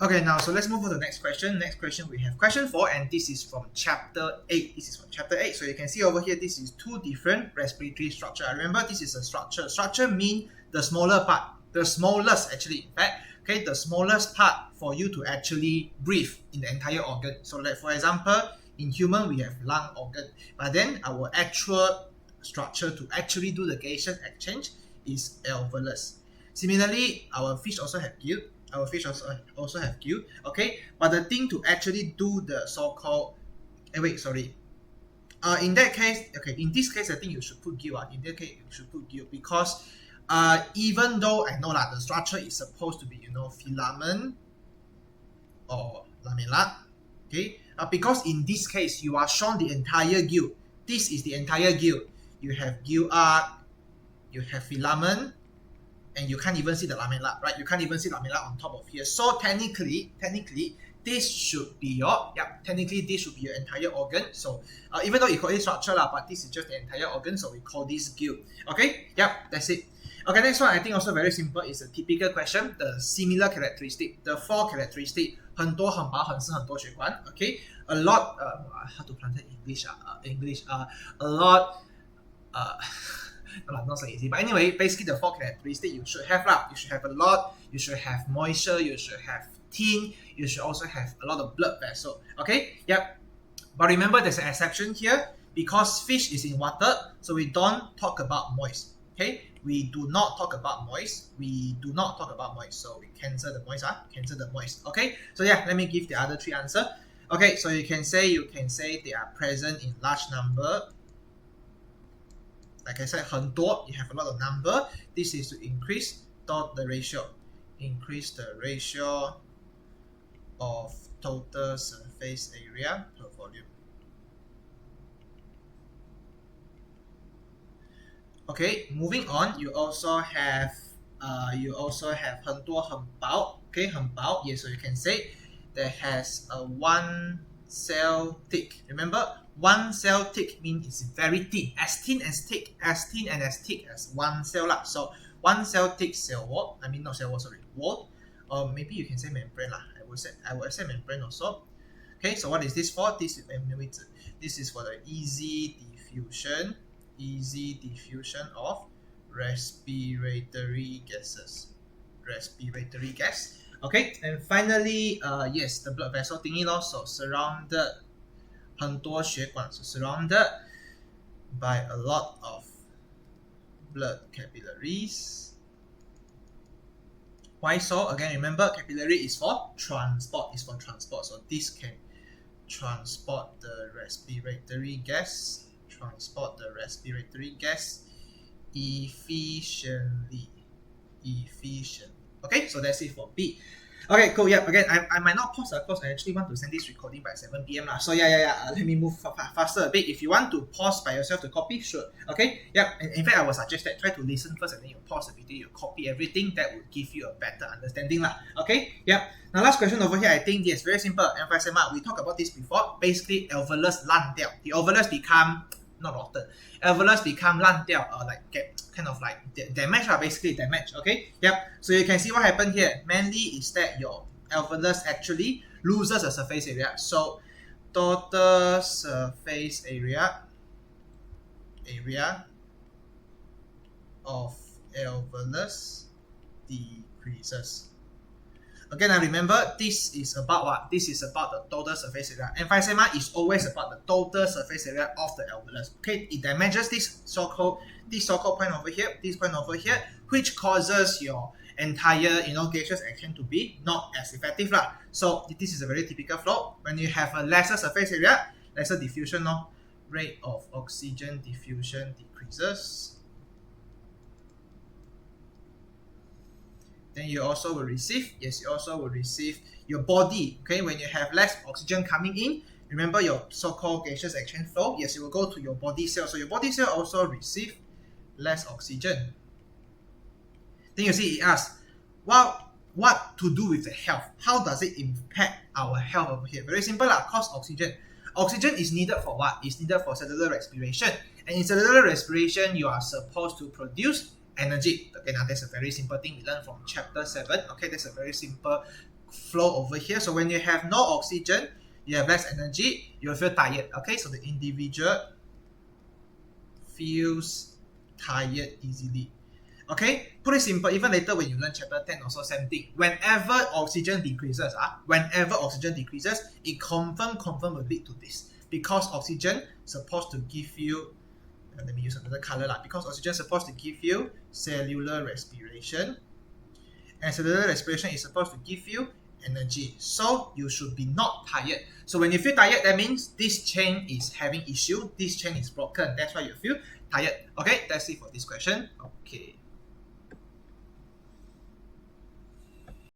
Okay, now so let's move on to the next question. Next question, we have question 4, and this is from chapter 8. This is from chapter 8. So you can see over here, this is two different respiratory structure. Remember, this is a structure. Structure means the smaller part, the smallest actually, in fact, okay, the smallest part for you to actually breathe in the entire organ. So like for example, in human, we have lung organ, but then our actual structure to actually do the gaseous exchange is alveolus. Similarly, our fish also have gill. Our fish also have gill, okay? But the thing to actually do the so-called, in that case, okay, in this case, I think you should put gill. In that case, you should put gill because even though I know that the structure is supposed to be, filament or lamella, okay? Because in this case, you are shown the entire gill. This is the entire gill. You have gill arc, you have filament, and you can't even see the lamella, right? You can't even see lamella on top of here. So technically, this should be your, technically this should be your entire organ. So even though you call it structure, but this is just the entire organ, so we call this gill. Okay, that's it. Okay, next one I think also very simple. It's a typical question. The similar characteristic, the 4 characteristic, 很多很薄很湿很多血管. Okay, a lot. How to pronounce English? A lot. Not so easy, but anyway, basically the 4 characteristics you should have lah. You should have a lot, you should have moisture, you should have thin, you should also have a lot of blood vessel. Okay, but remember there's an exception here because fish is in water, so we don't talk about moist. Okay, we do not talk about moist. So we cancel the moist. Okay, so let me give the other 3 answer. Okay, so you can say they are present in large number. Like I said, 很多, you have a lot of number. This is to increase the ratio. Increase the ratio of total surface area per volume. Okay, moving on, you also have 很多很薄. Okay, 很薄. Yes, so you can say that has a 1 cell thick. Remember, 1 cell thick means it's very thin, as thin and as thick as 1 cell lah. So 1 cell thick cell wall, wall, or maybe you can say membrane lah. I would say membrane also. Okay, so what is this for? This is for the easy diffusion of respiratory gases. Okay, and finally, yes, the blood vessel thingy also surrounded 很多血管, so surrounded by a lot of blood capillaries. Why so? Again, remember, capillary is for transport. So this can transport the respiratory gas efficiently. Okay, so that's it for B. Okay, cool. Again, I might not pause because I actually want to send this recording by 7 p.m. Lah. So let me move faster a bit. If you want to pause by yourself to copy, sure. Okay, and in fact, I would suggest that try to listen first and then you pause the video, you copy everything. That would give you a better understanding lah. Okay, Now last question over here, I think yes, very simple. Emphysema, we talked about this before. Basically, alveolus 烂掉. The alveolus become not rotten. Alveolus become 烂掉, or like get kind of like damage, basically damage. Okay, so you can see what happened here. Mainly is that your alveolus actually loses a surface area. So total surface area of alveolus decreases. Again, I remember this is about what? This is about the total surface area. Emphysema is always about the total surface area of the alveolus. Okay, it damages this so-called point over here, which causes your entire gaseous action to be not as effective lah. So this is a very typical flaw. When you have a lesser surface area, lesser diffusion, rate of oxygen diffusion decreases. Then you also will receive your body. Okay, when you have less oxygen coming in, remember your so-called gaseous exchange flow. Yes, you will go to your body cell. So your body cell also receive less oxygen. Then you see it asks, well, what to do with the health? How does it impact our health over here? Very simple lah. Cause oxygen. Oxygen is needed for what? It's needed for cellular respiration. And in cellular respiration, you are supposed to produce energy. Okay, now that's a very simple thing we learned from chapter 7. Okay, that's a very simple flow over here. So when you have no oxygen, you have less energy, you'll feel tired. Okay, so the individual feels tired easily. Okay, put it simple, even later when you learn chapter 10 also same thing. Whenever oxygen decreases, it confirm will lead to this. Because oxygen supposed to give you, let me use another color lah. Because oxygen supposed to give you cellular respiration. And cellular respiration is supposed to give you energy. So you should be not tired. So when you feel tired, that means this chain is having issue. This chain is broken. That's why you feel tired. Okay, that's it for this question. Okay.